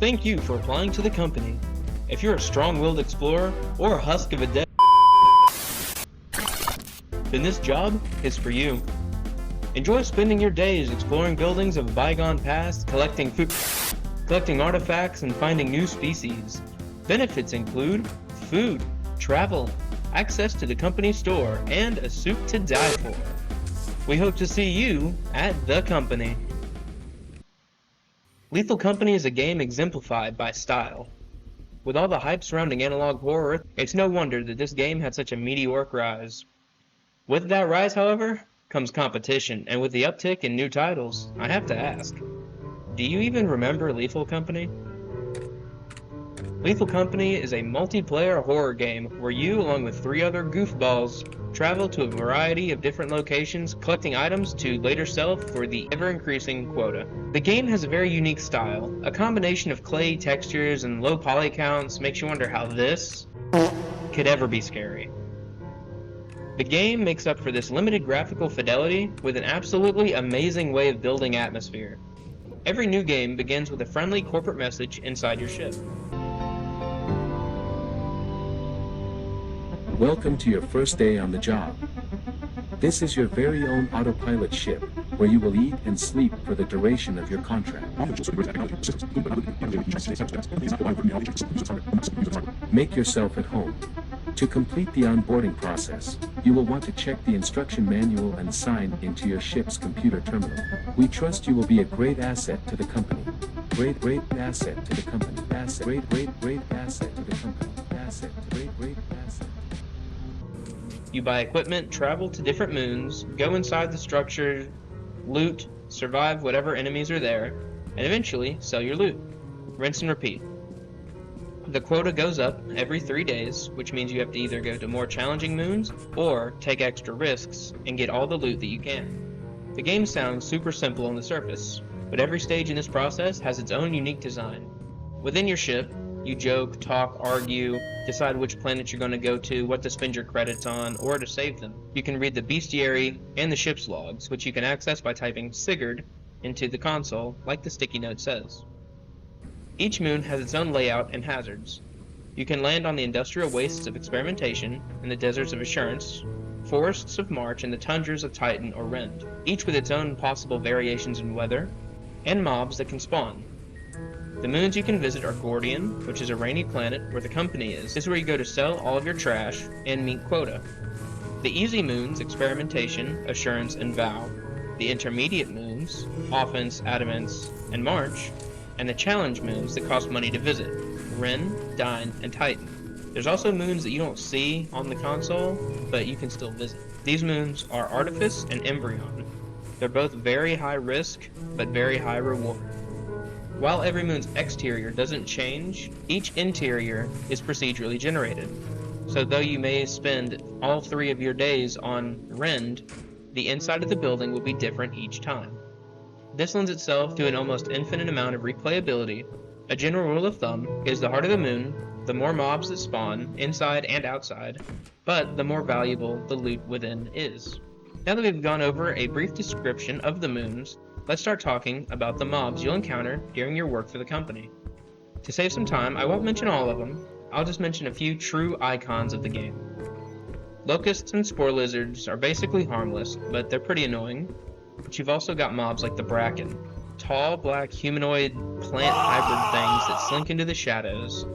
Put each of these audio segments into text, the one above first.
Thank you for applying to the company. If you're a strong-willed explorer or a husk of a dead, then this job is for you. Enjoy spending your days exploring buildings of a bygone past, collecting artifacts, and finding new species. Benefits include food, travel, access to the company store, and a suit to die for. We hope to see you at the company. Lethal Company is a game exemplified by style. With all the hype surrounding analog horror, it's no wonder that this game had such a meteoric rise. With that rise, however, comes competition, and with the uptick in new titles, I have to ask, do you even remember Lethal Company? Lethal Company is a multiplayer horror game where you, along with 3 other goofballs, travel to a variety of different locations, collecting items to later sell for the ever-increasing quota. The game has a very unique style. A combination of clay textures and low poly counts makes you wonder how this could ever be scary. The game makes up for this limited graphical fidelity with an absolutely amazing way of building atmosphere. Every new game begins with a friendly corporate message inside your ship. Welcome to your first day on the job. This is your very own autopilot ship, where you will eat and sleep for the duration of your contract. Make yourself at home. To complete the onboarding process, you will want to check the instruction manual and sign into your ship's computer terminal. We trust you will be a great asset to the company. Great asset to the company. Great asset to the company. Great asset. You buy equipment, travel to different moons, go inside the structure, loot, survive whatever enemies are there, and eventually sell your loot. Rinse and repeat. The quota goes up every 3 days, which means you have to either go to more challenging moons or take extra risks and get all the loot that you can. The game sounds super simple on the surface, but every stage in this process has its own unique design. Within your ship, you joke, talk, argue, decide which planet you're going to go to, what to spend your credits on, or to save them. You can read the bestiary and the ship's logs, which you can access by typing Sigurd into the console, like the sticky note says. Each moon has its own layout and hazards. You can land on the industrial wastes of experimentation, in the deserts of assurance, forests of March, and the tundras of Titan or Rend, each with its own possible variations in weather, and mobs that can spawn. The moons you can visit are Gordian, which is a rainy planet where the company is. This is where you go to sell all of your trash and meet quota. The easy moons, Experimentation, Assurance, and Vow. The intermediate moons, Offense, Adamance, and March. And the challenge moons that cost money to visit, Ren, Dine, and Titan. There's also moons that you don't see on the console, but you can still visit. These moons are Artifice and Embryon. They're both very high risk, but very high reward. While every moon's exterior doesn't change, each interior is procedurally generated. So though you may spend all 3 of your days on Rend, the inside of the building will be different each time. This lends itself to an almost infinite amount of replayability. A general rule of thumb is the harder the moon, the more mobs that spawn, inside and outside, but the more valuable the loot within is. Now that we've gone over a brief description of the moons, let's start talking about the mobs you'll encounter during your work for the company. To save some time, I won't mention all of them. I'll just mention a few true icons of the game. Locusts and spore lizards are basically harmless, but they're pretty annoying. But you've also got mobs like the Bracken, tall black humanoid plant hybrid things that slink into the shadows,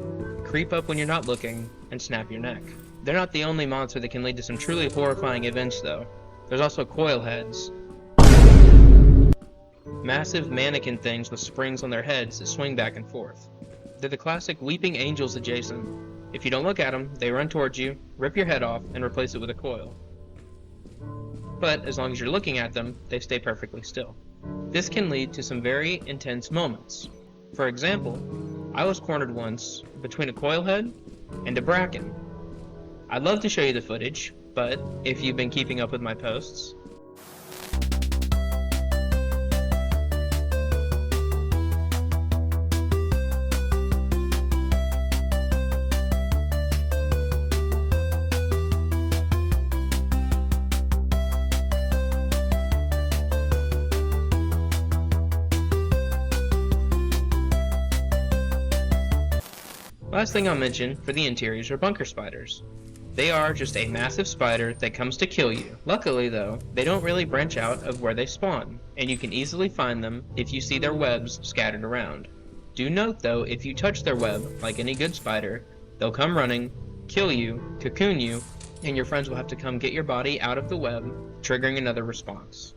creep up when you're not looking, and snap your neck. They're not the only monster that can lead to some truly horrifying events though. There's also coil heads, massive mannequin things with springs on their heads that swing back and forth. They're the classic weeping angels adjacent. If you don't look at them, they run towards you, rip your head off, and replace it with a coil. But as long as you're looking at them, they stay perfectly still. This can lead to some very intense moments. For example, I was cornered once between a coil head and a Bracken. I'd love to show you the footage, but if you've been keeping up with my posts, Last thing I'll mention for the interiors are bunker spiders. They are just a massive spider that comes to kill you. Luckily though, they don't really branch out of where they spawn, and you can easily find them if you see their webs scattered around. Do note though, if you touch their web, like any good spider, they'll come running, kill you, cocoon you, and your friends will have to come get your body out of the web, triggering another response.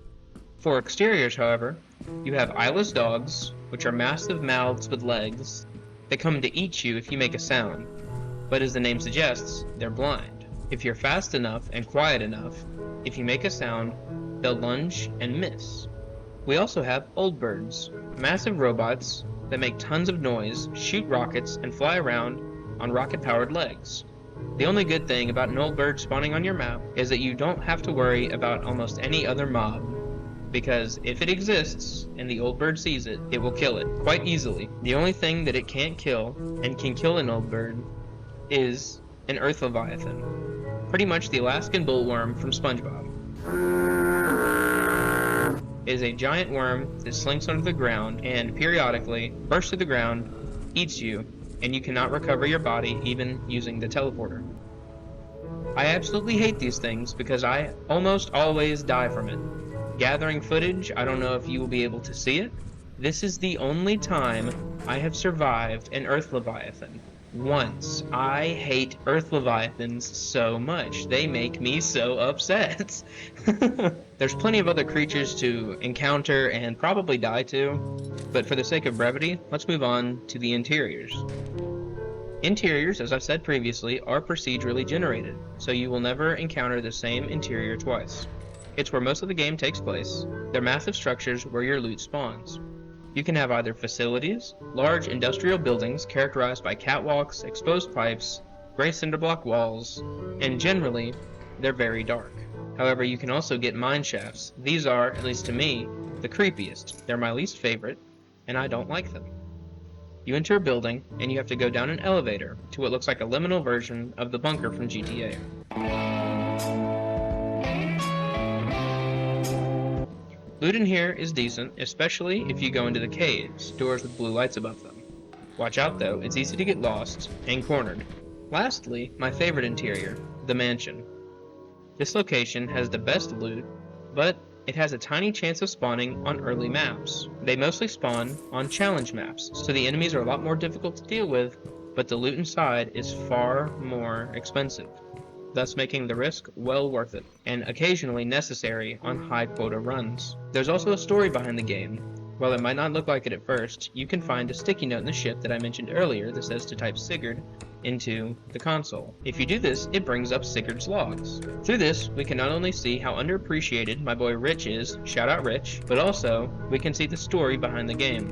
For exteriors, however, you have eyeless dogs, which are massive mouths with legs. They come to eat you if you make a sound, but as the name suggests, they're blind. If you're fast enough and quiet enough, if you make a sound, they'll lunge and miss. We also have old birds, massive robots that make tons of noise, shoot rockets, and fly around on rocket-powered legs. The only good thing about an old bird spawning on your map is that you don't have to worry about almost any other mob, because if it exists and the old bird sees it, it will kill it quite easily. The only thing that it can't kill, and can kill an old bird, is an earth leviathan. Pretty much the Alaskan bullworm from SpongeBob. It is a giant worm that slinks under the ground and periodically bursts through the ground, eats you, and you cannot recover your body even using the teleporter. I absolutely hate these things because I almost always die from it. Gathering footage, I don't know if you will be able to see it. This is the only time I have survived an earth leviathan. Once. I hate earth leviathans so much. They make me so upset. There's plenty of other creatures to encounter and probably die to, but for the sake of brevity, let's move on to the interiors. Interiors, as I've said previously, are procedurally generated, so you will never encounter the same interior twice. It's where most of the game takes place. They're massive structures where your loot spawns. You can have either facilities, large industrial buildings characterized by catwalks, exposed pipes, gray cinderblock walls, and generally, they're very dark. However, you can also get mine shafts. These are, at least to me, the creepiest. They're my least favorite, and I don't like them. You enter a building, and you have to go down an elevator to what looks like a liminal version of the bunker from GTA. Loot in here is decent, especially if you go into the caves, doors with blue lights above them. Watch out though, it's easy to get lost and cornered. Lastly, my favorite interior, the mansion. This location has the best loot, but it has a tiny chance of spawning on early maps. They mostly spawn on challenge maps, so the enemies are a lot more difficult to deal with, but the loot inside is far more expensive, thus making the risk well worth it, and occasionally necessary on high quota runs. There's also a story behind the game. While it might not look like it at first, you can find a sticky note in the ship that I mentioned earlier that says to type Sigurd into the console. If you do this, it brings up Sigurd's logs. Through this, we can not only see how underappreciated my boy Rich is, shout out Rich, but also we can see the story behind the game.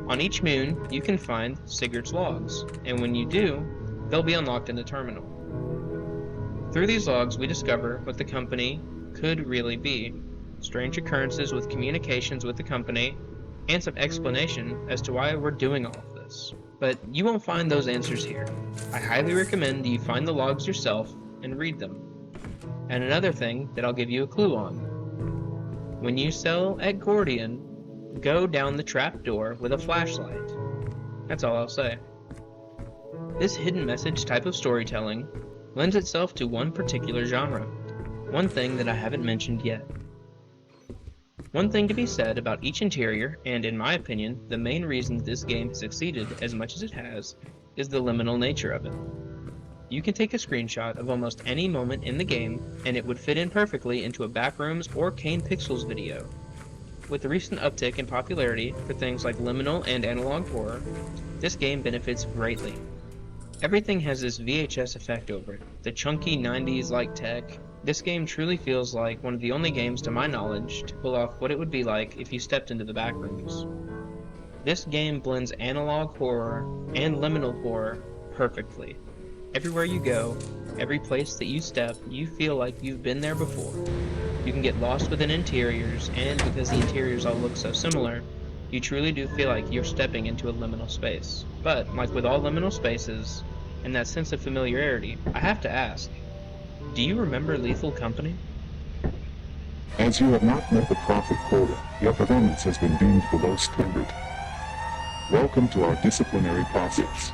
On each moon, you can find Sigurd's logs, and when you do, they'll be unlocked in the terminal. Through these logs, we discover what the company could really be, strange occurrences with communications with the company, and some explanation as to why we're doing all of this. But you won't find those answers here. I highly recommend that you find the logs yourself and read them. And another thing that I'll give you a clue on. When you sell at Gordian, go down the trap door with a flashlight. That's all I'll say. This hidden message type of storytelling lends itself to one particular genre. One thing that I haven't mentioned yet. One thing to be said about each interior, and in my opinion, the main reason this game has succeeded as much as it has, is the liminal nature of it. You can take a screenshot of almost any moment in the game, and it would fit in perfectly into a Backrooms or Kane Pixels video. With the recent uptick in popularity for things like liminal and analog horror, this game benefits greatly. Everything has this VHS effect over it, the chunky 90s-like tech. This game truly feels like one of the only games to my knowledge to pull off what it would be like if you stepped into the Backrooms. This game blends analog horror and liminal horror perfectly. Everywhere you go, every place that you step, you feel like you've been there before. You can get lost within interiors, and because the interiors all look so similar, you truly do feel like you're stepping into a liminal space. But, like with all liminal spaces, and that sense of familiarity, I have to ask, do you remember Lethal Company? As you have not met the profit quota, your performance has been deemed below standard. Welcome to our disciplinary process.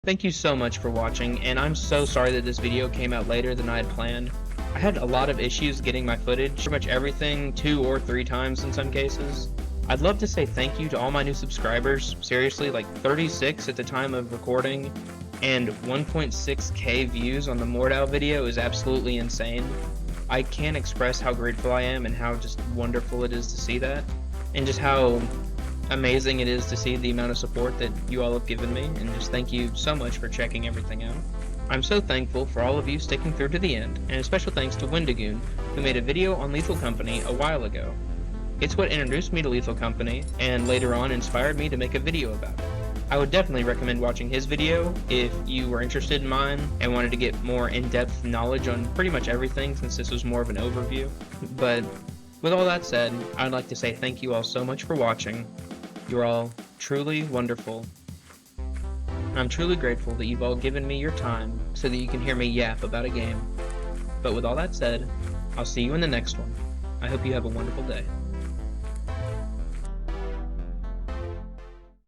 Thank you so much for watching, and I'm so sorry that this video came out later than I had planned. I had a lot of issues getting my footage, pretty much everything 2 or 3 times in some cases. I'd love to say thank you to all my new subscribers, seriously, like 36 at the time of recording, and 1.6k views on the Mordau video is absolutely insane. I can't express how grateful I am and how just wonderful it is to see that, and just how amazing it is to see the amount of support that you all have given me, and just thank you so much for checking everything out. I'm so thankful for all of you sticking through to the end, and a special thanks to Wendigoon, who made a video on Lethal Company a while ago. It's what introduced me to Lethal Company, and later on inspired me to make a video about it. I would definitely recommend watching his video if you were interested in mine and wanted to get more in-depth knowledge on pretty much everything, since this was more of an overview. But with all that said, I'd like to say thank you all so much for watching. You're all truly wonderful. I'm truly grateful that you've all given me your time so that you can hear me yap about a game. But with all that said, I'll see you in the next one. I hope you have a wonderful day.